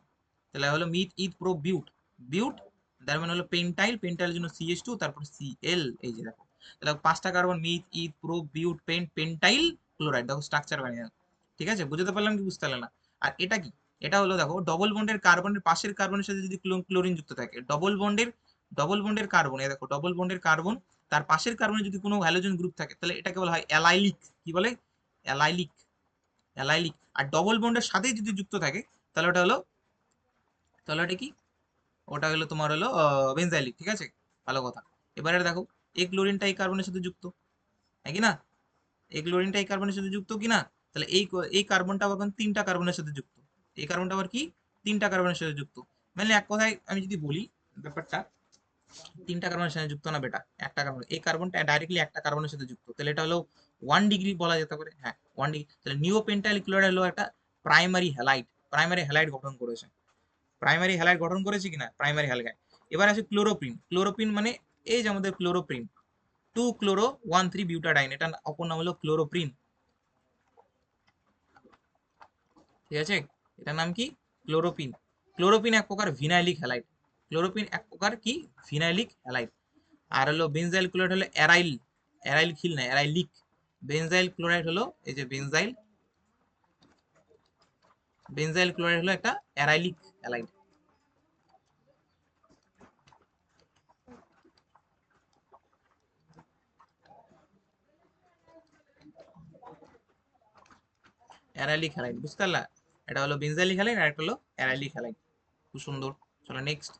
তাহলে হলো মিথ ইথ প্রো বিউট, বিউট। তার মানে হলো পেন্টাইল, পেন্টাইলের জন্য CH2, তারপর Cl, এই যে দেখো। তাহলে 5টা কার্বন, মিথ ইথ প্রো বিউট পেন্টাইল ক্লোরাইড, দেখো স্ট্রাকচার বানিয়ে গেল। ঠিক আছে, বুঝতে পারলাম কি বুঝতে পারলাম না? আর এটা কি? এটা হলো দেখো ডবল বন্ডের কার্বনের পাশের কার্বনের সাথে যদি ক্লোরিন যুক্ত থাকে, ডবল বন্ডের কার্বন, এই দেখো ডবল বন্ডের কার্বন তার পাশের কার্বনে যদি কোনো হ্যালোজেন গ্রুপ থাকে তাহলে এটাকে বলা হয় অ্যালাইলিক। কি বলে? অ্যালাইলিক। অ্যালাইলিক। আর ডবল বন্ডের সাথে যদি যুক্ত থাকে তাহলে ওটা হলো, তাহলে ওটা কি? ওটা হলো তোমার হলো বেনজাইলিক। ঠিক আছে, ভালো কথা। এবারে দেখো, এই ক্লোরিনটা এই কার্বনের সাথে যুক্ত, হ্যাঁ কি না? এই ক্লোরিনটা এই কার্বনের সাথে যুক্ত কি না? তাহলে এই কার্বনটা আবার তিনটা কার্বনের সাথে যুক্ত। এই কার্বনটা আবার কি? তিনটা কার্বনের সাথে যুক্ত। মানে এক কথায় আমি যদি বলি ব্যাপারটা, তিনটা কার্বনের সাথে যুক্ত না বেটা, একটা কার্বন। এই কার্বনটা ডাইরেক্টলি একটা কার্বনের সাথে যুক্ত, তাহলে এটা হলো 1 ডিগ্রি বলা যেতে পারে। হ্যাঁ, 1 ডিগ্রি। তাহলে নিওপেন্টাইল ক্লোরাইড হলো একটা প্রাইমারি হ্যালাইড। প্রাইমারি হ্যালাইড গঠন করেছে। প্রাইমারি হ্যালাইড গঠন করেছে কিনা? Primary halide. এবার আছে ক্লোরোপ্রিন। ক্লোরোপ্রিন মানে এই যে আমাদের ক্লোরোপ্রিন, 2-chloro-1,3-butadiene, এটা অপর নাম হলো ক্লোরোপ্রিন। ঠিক আছে, এটার নাম কি? ক্লোরোপিন। ক্লোরোপিন এক প্রকার ভিনাইলিক হ্যালাইড। ক্লোরোপিন এক প্রকার কি? ভিনাইলিক হ্যালাইড। আর হলো বেনজাইল ক্লোরাইড হলো অ্যারাইল। অ্যারাইল খিল না, অ্যারাইলিক। বেনজাইল ক্লোরাইড হলো এই যে বেনজাইল, বেনজাইল ক্লোরাইড হলো একটা অ্যারাইলিক হ্যালাইড। অ্যারাইলিক হ্যালাইড, বুঝতে পারলা? এটা হলো বেনজাইলিক হ্যালাইড আর একটা হলো অ্যারাইলিক হ্যালাইড। খুব সুন্দর। চলো নেক্সট।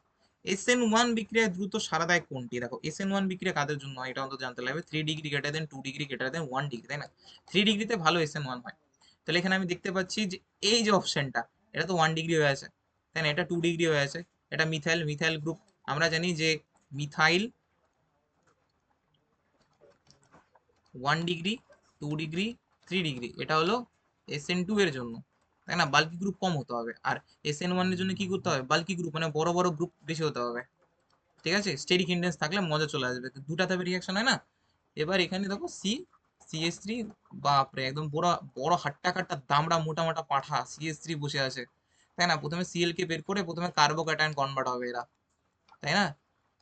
SN1 বিক্রিয়ায় দ্রুত সারা দেয় কোনটি? দেখো, SN1 বিক্রিয়া কাদের জন্য হয় এটা অন্তত জানতে লাগবে। 3 degree greater than 2 degree greater than 1 degree, তাই না? 3 ডিগ্রিতে ভালো SN1 হয়। তাহলে এখানে আমি দেখতে পাচ্ছি যে এই যে অপশনটা, এটা তো 1 ডিগ্রি হয়ে আছে, তাই না? এটা 2 ডিগ্রি হয়ে আছে। এটা মিথাইল, মিথাইল গ্রুপ। আমরা জানি যে মিথাইল 1 ডিগ্রি, 2 ডিগ্রি, 3 ডিগ্রি, এটা হলো SN2 এর জন্য, তাই না? বাল্কি গ্রুপ কম হতে হবে। আর SN1 এর জন্য কি করতে হবে? বাল্কি গ্রুপ মানে বড় বড় গ্রুপ বেশি হতে হবে। ঠিক আছে, স্টেরিক ইন্ডেন্স থাকলে মজা চলে আসবে, দুটাতে রিয়াকশন হয় না। এবার এখানে দেখো CH3, বাপরে একদম বড় বড় হাট্টা কাট্টা দামড়া মোটা মোটা পাঠা CH3 বসে আছে, তাই না? প্রথমে Cl কে বের করে প্রথমে কার্বোক্যাটায়ন কনভার্ট হবে এরা, তাই না?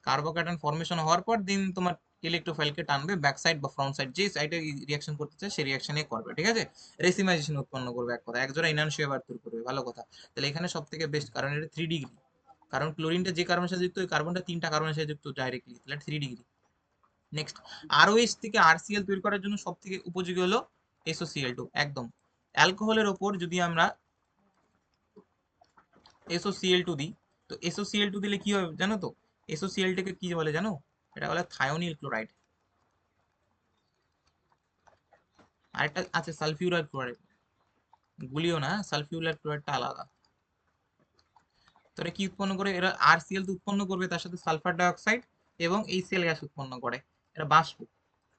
কার্বোক্যাটায়ন ফর্মেশন হওয়ার পর দিন তোমার ইলেকট্রোফাইলকে টানবে ব্যাক সাইড বা ফ্রন্ট সাইড, যে সাইডে রিয়াকশন করতে চায় সেই রিয়াকশনে করবে। ঠিক আছে, রেসিমাইজেশন উৎপন্ন করবে, এক কথা এক জোড়া ইনানশিয়া বার তৈরি করবে। ভালো কথা। তাহলে এখানে সব থেকে বেস্ট, কারণ এটা 3 ডিগ্রি। কারণ ক্লোরিনটা যে কার্বনের সাথে যুক্ত, ওই কার্বনটা তিনটা কার্বনের সাথে যুক্ত ডাইরেক্টলি, তাহলে 3 ডিগ্রি। নেক্সট, আরওএইচ থেকে আরসিএল তৈরি করার জন্য সব থেকে উপযোগী হলো SOCl2, একদম। অ্যালকোহলের ওপর যদি আমরা SOCl2 দিই, তো SOCl2 দিলে কি হবে জানো তো? SOCl2 কে কি বলে জানো? এটা বলে থায়োনিল ক্লোরাইড। আরেকটা আছে সালফিউরার ক্লোরাইড, গুলিও না, সালফিউরার ক্লোরাইডটা আলাদা। তো এটা কি উৎপন্ন করে? এরা আরসিএল তো উৎপন্ন করবে, তার সাথে সালফার ডাইঅক্সাইড এবং HCl গ্যাস উৎপন্ন করে। এটা বাষ্প।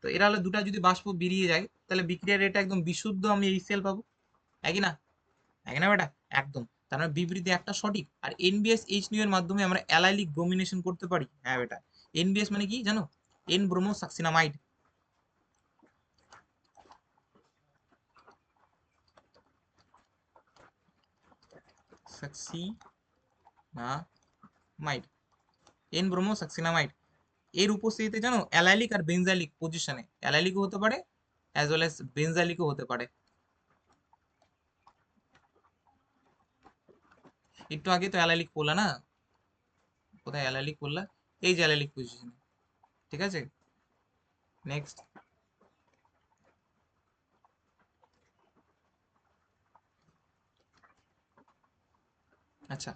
তো এরা হলো দুটা যদি বাষ্প বেরিয়ে যায় তাহলে বিক্রিয়ার এটা একদম বিশুদ্ধ আমি HCl পাবো, একই না? একই না বেটা? একদম। তার মানে বিবৃতি একটা সঠিক। আর NBS H এর মাধ্যমে আমরা অ্যালাইলিক ব্রোমিনেশন করতে পারি। হ্যাঁ বেটা, NBS মানে কি জানো? N bromo succinimide. Succinimide, N bromo succinimide. এর উপস্থিতিতে জানো অ্যালাইলিক আর বেনজাইলিক পজিশনে, অ্যালাইলিকও হতে পারে অ্যাজ ওয়েল অ্যাজ বেনজাইলিকও হতে পারে। একটু আগে তো অ্যালাইলিক পড়লা না? কোথায় অ্যালাইলিক পড়লা? এই যে অ্যালাইলিক পজিশনে। ঠিক আছে, নেক্সট। আচ্ছা,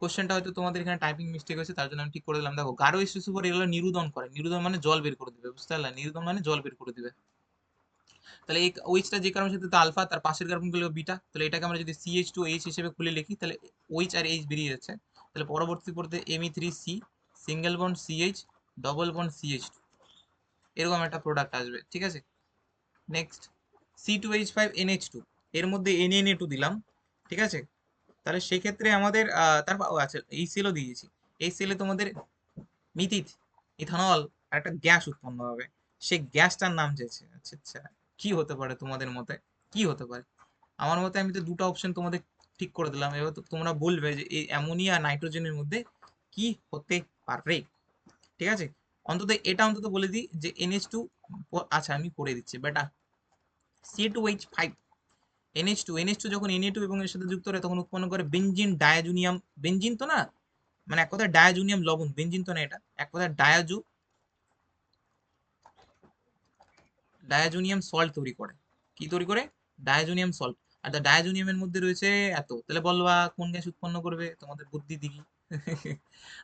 কোশ্চেনটা হয়তো তোমাদের এখানে টাইপিং মিস্টেক হয়েছে, তার জন্য আমি ঠিক করে দিলাম। দেখো, গাঢ় সুপার এগুলো নিরুদন করে। নিরুদন মানে জল বের করে দিবে, বুঝতে পারলা? নিরুদন মানে জল বের করে দিবে। তাহলে এই ওইচটা যে কারণের সাথে আলফা, তার পাশের কার্বনগুলো বিটা, তাহলে এটাকে আমরা যদি CH2H হিসেবে খুলে লিখি তাহলে OH আর H বেরিয়ে যাচ্ছে। তাহলে পরবর্তী পড়তে Me3C, single bond CH, double bond CH2, এরকম একটা প্রোডাক্ট আসবে। ঠিক আছে, নেক্সট। C2H5NH2, এর মধ্যে Na2 দিলাম। ঠিক আছে, তাহলে সেক্ষেত্রে আমাদের আচ্ছা এই সেলও দিয়েছি। এই সেলে তোমাদের মিথিত, ইথানল আর একটা গ্যাস উৎপন্ন হবে। সেই গ্যাসটার নাম চেয়েছে। আচ্ছা আচ্ছা, কি হতে পারে তোমাদের মতে? কি হতে পারে? আমার মতে আমি তো দুটো অপশন তোমাদের ঠিক করে দিলাম, এবার তো তোমরা বলবে যে এই অ্যামোনিয়া নাইট্রোজেনের মধ্যে কি হতে পারে। ঠিক আছে, অন্তত এটা অন্তত বলে দিই যে NH2, আচ্ছা আমি করে দিচ্ছি বেটা। C2H5, NH2 যখন Na2 এবং এর সাথে যুক্ত হয় তখন উৎপন্ন করে বেনজিন ডায়াজোনিয়াম। বেনজিন তো না, মানে এক কথায় ডায়াজোনিয়াম লবণ, বেনজিন তো না, এটা এক কথায় ডায়াজোনিয়াম সল্ট তৈরি করে। কি তৈরি করে? Diazonium salt. আর ডায়াজোনিয়ামের মধ্যে রয়েছে এত, তাহলে বলবা কোন গ্যাস উৎপন্ন করবে? তোমাদের বুদ্ধি দিবি।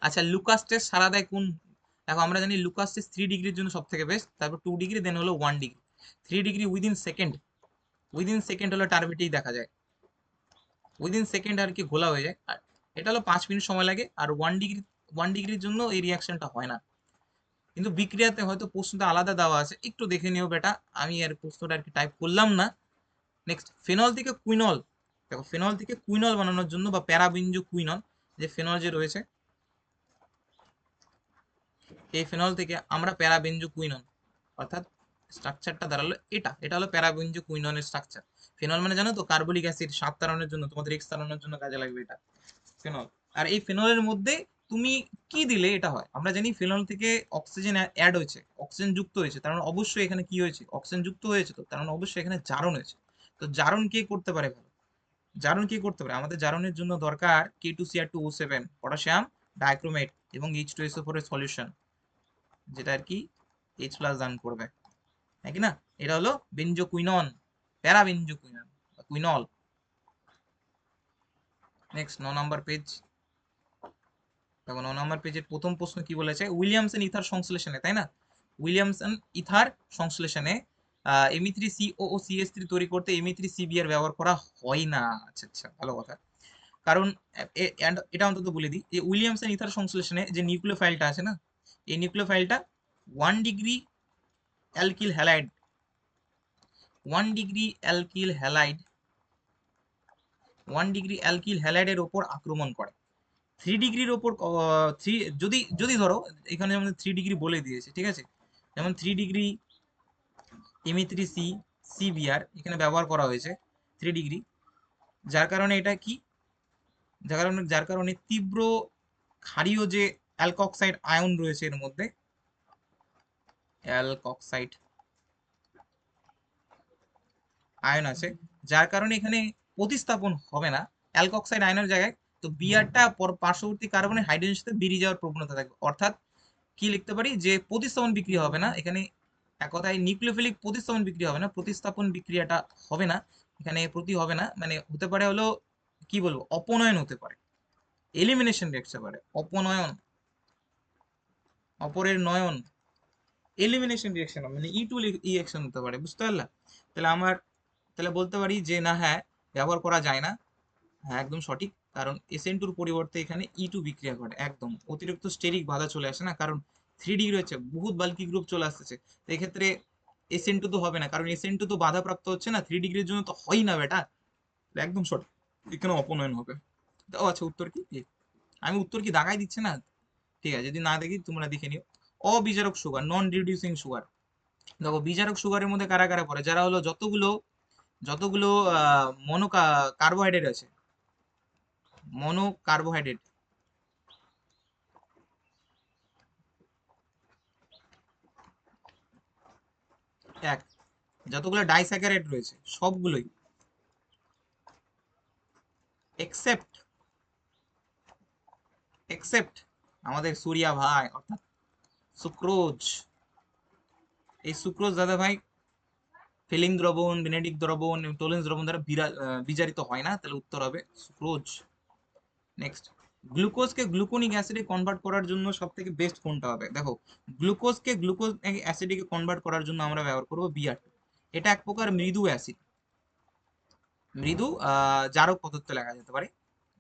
আচ্ছা, লুকাস টেস্ট সারা দেয় কোন? দেখো আমরা জানি লুকাস টেস্ট 3 ডিগ্রির জন্য সব থেকে বেস্ট, তারপর 2 ডিগ্রি, দেন হলো 1 ডিগ্রি। 3 ডিগ্রি উইদিন সেকেন্ড হলো টার্বিটেই দেখা যায়। উইদিন সেকেন্ড আর কি ঘোলা হয়ে যায়। আর এটা হলো 5 মিনিট সময় লাগে। আর 1 ডিগ্রির জন্য এই রিয়াকশনটা হয় না। কিন্তু বিক্রিয়াতে হয়তো প্রশ্নটা আলাদা দেওয়া আছে, একটু দেখে নিও বেটা। আমি আর প্রশ্নটা আর কি টাইপ করলাম না। নেক্সট, ফেনল থেকে কুইনল। দেখো, ফেনল থেকে কুইনল বানানোর জন্য বা প্যারাবেনজো কুইনল, যে ফেনল যে রয়েছে, এই ফেনল থেকে আমরা প্যারাবেনজো কুইনল, অর্থাৎ স্ট্রাকচারটা দাঁড়ালো এটা, এটা হলো প্যারাবেনজো কুইননের স্ট্রাকচার। ফেনল মানে জানো তো, কার্বলিক অ্যাসিড 7 তাড়ানোর জন্য, তোমাদের এক্স তাড়ানোর জন্য কাজে লাগবে এটা ফেনল। আর এই ফেনলের মধ্যে তুমি কি দিলে এটা হয়? আমরা জানি ফেনল থেকে অক্সিজেন অ্যাড হয়েছে, অক্সিজেন যুক্ত হয়েছে, তার মানে অবশ্যই এখানে কি হয়েছে? অক্সিজেন যুক্ত হয়েছে, তো তার মানে অবশ্যই এখানে জারণ হয়েছে। তো জারণ কে করতে পারে ভালো? জারণ কি করতে পারে? আমাদের জারণের জন্য দরকার K2Cr2O7, পটাশিয়াম ডাইক্রোমেট এবং H2SO4 এর সলিউশন, যেটা আর কি H+ দান করবে, নাকি না? এটা হলো বেনজোকুইনন, প্যারাবেনজোকুইনন বা কুইনল। নেক্সট 9 নম্বর পেজ। দেখো 9 নম্বর পেজের প্রথম প্রশ্ন কি বলেছে? উইলিয়ামসন ইথার সংশ্লেষণে, তাই না? উইলিয়ামসন ইথার সংশ্লেষণে Me3COO CH3 তৈরি করতে Me3CBr ব্যবহার করা হয় না। আচ্ছা আচ্ছা, ভালো কথা। কারণ এটা অন্তত বলে দিই, যে উইলিয়ামসন ইথার সংশ্লেষণে যে নিউক্লিওফাইলটা আছে না, এই নিউক্লিওফাইলটা 1 degree alkyl halide 1 degree alkyl halide 1 degree alkyl হ্যালাইডের ওপর আক্রমণ করে। 3 ডিগ্রির ওপর থ্রি, যদি যদি ধরো এখানে আমাদের 3 ডিগ্রি বলে দিয়েছে, ঠিক আছে? যেমন 3 ডিগ্রি Me3CBr এখানে ব্যবহার করা হয়েছে 3 ডিগ্রি, যার কারণে এটা কি, যার কারণে তীব্র ক্ষারীয় যে অ্যালকক্সাইড আয়ন রয়েছে এর মধ্যে, অ্যালকক্সাইড আয়ন আছে, যার কারণে এখানে প্রতিস্থাপন হবে না অ্যালকক্সাইড আয়নের জায়গায়। তো বিআরটা পার্শ্ববর্তী কার্বনের হাইড্রোজেনের সাথে বেরিয়ে যাওয়ার প্রবণতা থাকবে। অর্থাৎ কি লিখতে পারি? যে প্রতিস্থাপন বিক্রিয়া হবে না এখানে, এক কথায় নিউক্লিওফিলিক প্রতিস্থাপন বিক্রিয়া হবে না, প্রতিস্থাপন বিক্রিয়াটা হবে না এখানে, প্রতি হবে না, মানে হতে পারে হলো, কি বলবো, অপনয়ন হতে পারে, এলিমিনেশন দেখতে পারে, অপনয়ন, অপরের নয়ন, এলিমিনেশন রিঅ্যাকশন, মানে E2 রিঅ্যাকশন হতে পারে, বুঝতে পারলা? তাহলে আমার, তাহলে বলতে পারি যে না, হ্যাঁ, ব্যবহার করা যায় না। হ্যাঁ, একদম সঠিক। কারণ SN2 পরিবর্তে এখানে E2 বিক্রিয়া ঘটে, একদম অতিরিক্ত স্টেরিক বাধা চলে আসে না, কারণ 3 ডিগ্রি হচ্ছে, বহুত বাল্কি গ্রুপ চলে আসতেছে। তো এক্ষেত্রে SN2 তো হবে না, কারণ SN2 তো বাধাপ্রাপ্ত হচ্ছে না, 3 ডিগ্রির জন্য তো হয় না বেটা। একদম সঠিক, এখানে অপনয়ন হবে। ও আচ্ছা, উত্তর কি? আমি উত্তর কি দাগাই দিচ্ছে না? ঠিক আছে, যদি না দেখি তোমরা দেখে নিও। অবিজারক সুগার, নন রিডিউসিং সুগার। দেখো, বিজারক সুগারের মধ্যে কারা কারা পড়ে? যারা হলো যতগুলো যতগুলো মনো কার্বোহাইড্রেট আছে, মনো কার্বোহাইড্রেট, এক, যতগুলো ডাইস্যাকারাইড রয়েছে সবগুলোই, এক্সেপ্ট এক্সেপ্ট আমাদের সুরিয়া ভাই, অর্থাৎ সুক্রোজ। এই সুক্রোজ দাদা ভাই ফিলিং দ্রবণ, বেনেডিক দ্রবণ, টোলেন্স দ্রবণ দ্বারা বিজারিত হয় না, তাহলে উত্তর হবে সুক্রোজ। নেক্সট, গ্লুকোজকে গ্লুকোনিক অ্যাসিডে কনভার্ট করার জন্য সব থেকে বেস্ট কোনটা হবে? দেখো, গ্লুকোজকে গ্লুকোজ অ্যাসিডে কনভার্ট করার জন্য আমরা ব্যবহার করবো Br2। এটা এক প্রকার মৃদু অ্যাসিড, মৃদু জারক পদার্থ লেখা যেতে পারে,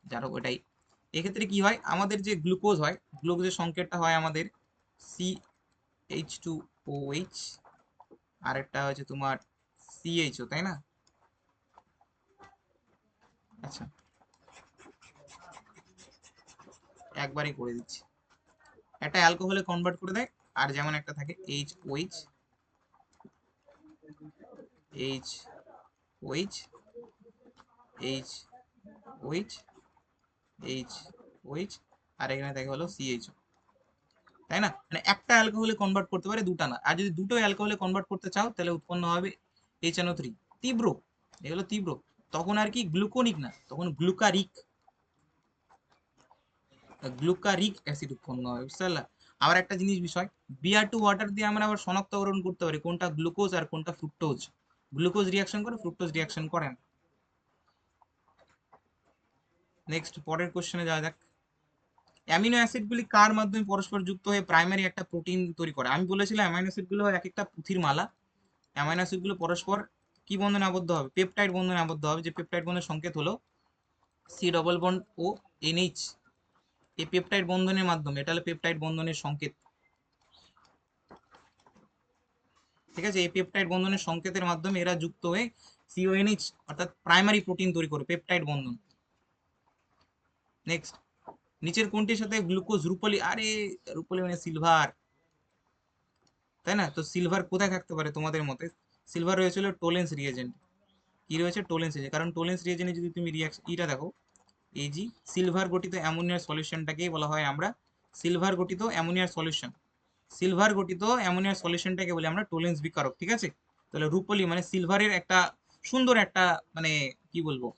জারক ওটাই। এক্ষেত্রে কি হয়, আমাদের যে গ্লুকোজ হয়, গ্লুকোজের সংকেতটা হয় আমাদের CH2OH, আর একটা হচ্ছে তোমার CHO, তাই না? আচ্ছা, একবারই করে দিচ্ছি। একটা অ্যালকোহলে কনভার্ট করে দেয়, আর যেমন একটা থাকে HOH, HOH, HOH, HOH, আর এখানে থাকে হলো CHO, তাই না? মানে একটা অ্যালকোহলে কনভার্ট করতে পারে, দুটা না। আর যদি দুটো অ্যালকোহলে কনভার্ট করতে চাও, তাহলে উৎপন্ন হবে HNO3, তীব্র, এগুলো তীব্র। তখন আর কি গ্লুকোনিক না, তখন গ্লুকারিক অ্যাসিড উৎপন্ন হবে, বুঝতে পারলা? আবার একটা জিনিস বিষয়, বিয়ার টু ওয়াটার দিয়ে আমরা আবার শনাক্তকরণ করতে পারি কোনটা গ্লুকোজ আর কোনটা ফ্রুক্টোজ। গ্লুকোজ রিয়াকশন করে, ফ্রুক্টোজ রিয়াকশন করে না। নেক্সট পরের কোশ্চেনে যাওয়া যাক। অ্যামিনো অ্যাসিডগুলি কার মাধ্যমে পরস্পর যুক্ত হয়ে প্রাইমারি একটা প্রোটিন তৈরি করে? আমি বলেছিলাম অ্যামাইনো অ্যাসিডগুলো এক একটা পুঁথির মালা। অ্যামাইনো অ্যাসিডগুলো পরস্পর কি বন্ধনে আবদ্ধ হবে? পেপটাইড বন্ধনে আবদ্ধ হবে, যে পেপটাইড বন্ধনের সংকেত হলো সি ডবল বন্ড ও এনএইচ। এই পেপটাইড বন্ধনের মাধ্যমে, এটা হলো পেপটাইড বন্ধনের সংকেত, ঠিক আছে? এই পেপটাইড বন্ধনের সংকেতের মাধ্যমে এরা যুক্ত হয়ে সিওএনএইচ অর্থাৎ প্রাইমারি প্রোটিন তৈরি করে, পেপটাইড বন্ধন। নেক্সট, নিচের কোনটির সাথে গ্লুকোজ রূপলি, আরে রূপলি মানে সিলভার, তাই না? তো সিলভার কোথায় থাকতে পারে তোমাদের মতে? সিলভার রয়েছিল টোলেন্স রিয়েজেন্ট। কি রয়েছে? টোলেন্স রিয়েজেন্ট। কারণ টোলেন্স রিয়েজেন্টে যদি তুমি ইটা দেখো, এজি সিলভার গঠিত অ্যামোনিয়ার সলিউশনটাকেই বলা হয় আমরা সিলভার গঠিত অ্যামোনিয়ার সলিউশন। সিলভার গঠিত অ্যামোনিয়ার সলিউশনটাকে বলি আমরা টোলেন্স বিকারক, ঠিক আছে? তাহলে রূপলি মানে সিলভারের একটা সুন্দর একটা মানে কি বলবো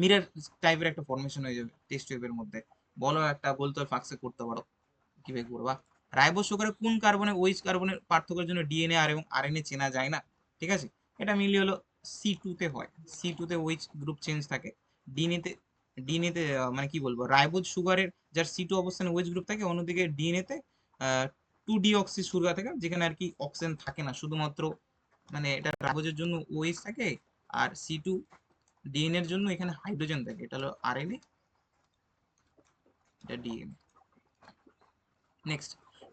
মিরর টাইপের একটা ফরমেশন হয়ে যাবে টেস্ট টিউবের মধ্যে। বলো একটা বলতো ফাক্সে করতে পারো, কিভাবে করবা? রাইবোজ সুগারে কোন কার্বনে ওইচ কার্বনের পার্থক্যের জন্য ডিএনএ আর এবং আরএনএ চেনা যায় না? ঠিক আছে, এটা মিলি হলো সি টুতে হয়, সি টুতে ওইচ গ্রুপ চেঞ্জ থাকে। ডিএনএতে, ডিএনএতে মানে কি বলবো, রাইবোজ সুগারের যার সি টু অবস্থানে ওইচ গ্রুপ থাকে, অন্যদিকে ডিএনএতে টু ডি অক্সি সুগার থাকে, যেখানে আর কি অক্সিজেন থাকে না, শুধুমাত্র মানে এটা রাইবোজের জন্য ওএইচ থাকে, আর সি টু ডিএনএ এর জন্য এখানে হাইড্রোজেন থাকে। এটা হলো আরএনএ, এটা ডিএনএ। নেক্সট,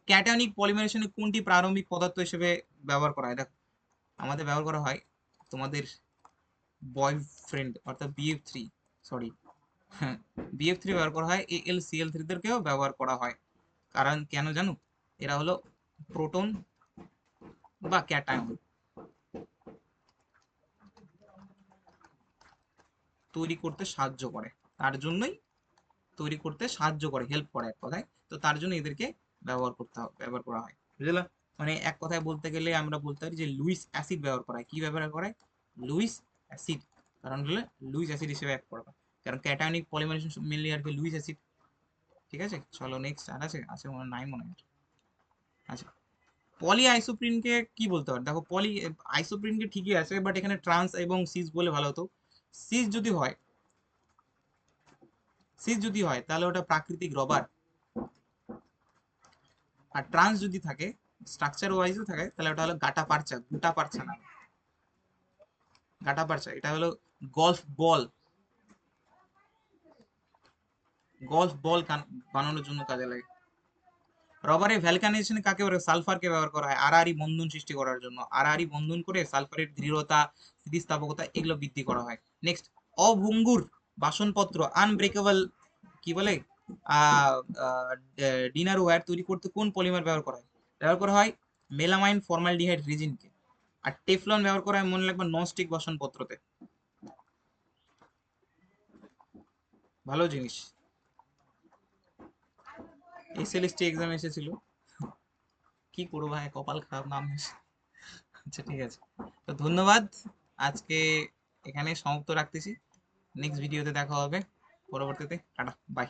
ক্যাটায়নিক পলিমারেশনে কোনটি প্রারম্ভিক পদার্থ হিসেবে ব্যবহার করা হয়? দেখো আমাদের ব্যবহার করা হয় তোমাদের বয়ফ্রেন্ড অর্থাৎ বিএফ3, সরি হ্যাঁ, বিএফ3 ব্যবহার করা হয়, AlCl3 দেরকেও ব্যবহার করা হয়। কারণ কেন জানো? এরা হলো প্রোটন বা ক্যাটায়ন তৈরি করতে সাহায্য করে, তার জন্যই তৈরি করতে সাহায্য করে, হেল্প করে এক কথায়। তো তার জন্য এদেরকে ব্যবহার করা হয়, বুঝলা? মানে এক কথায় বলতে গেলে আমরা বলতে পারি যে লুইস অ্যাসিড ব্যবহার করা হয়। কি ব্যবহার করা হয়? Luis acid. কারণ হলে লুইস অ্যাসিড হিসেবে এক করা হয়, কারণ ক্যাটায়নিক পলিমারেশন মেনলি আর কি লুইস অ্যাসিড। ঠিক আছে, চলো নেক্সট। আর আছে আছে মনে হয় নাই, মনে হয়। আচ্ছা, পলি আইসোপ্রিনকে কি বলতে পারে? দেখো পলি আইসোপ্রিনকে ঠিকই আছে, বাট এখানে ট্রান্স এবং সিস বলে ভালো হতো। সিস যদি হয়, সিস যদি হয় তাহলে ওটা প্রাকৃতিক রবার। আর ট্রান্স যদি থাকে, স্ট্রাকচার ওয়াইজও থাকে, তাহলে ওটা হলো গাটা পারচা, গুটা পারচা না, গাটা পারচা। এটা হলো গলফ বল, গলফ বল বানানোর জন্য কাজে লাগে। রবারে ভ্যালকানাইজেশনে কাকে বলে? সালফারকে ব্যবহার করা হয় আড়াআড়ি বন্ধন সৃষ্টি করার জন্য। আড়াআড়ি বন্ধন করে সালফারের দৃঢ়তা, স্থিতিস্থাপকতা এগুলো বৃদ্ধি করা হয়। নেক্সট, অভঙ্গুর বাসনপত্র আনব্রেকেবল কি বলে ডিনার ওয়্যার তৈরি করতে কোন পলিমার ব্যবহার করা হয়? ব্যবহার করা হয় মেলামাইন ফর্মালডিহাইড রেজিনকে। আর টেফলন ব্যবহার করা হয় মনে রাখবে ননস্টিক বাসনপত্রতে। ভালো জিনিস, এসএলএসটি এক্সাম এসেছিল, কি করবো ভাই, কপাল খারাপ নাম এসে। আচ্ছা ঠিক আছে, তো ধন্যবাদ। আজকে এখানে সমাপ্ত রাখতেছি, নেক্সট ভিডিওতে দেখা হবে পরবর্তীতে। Tata, by.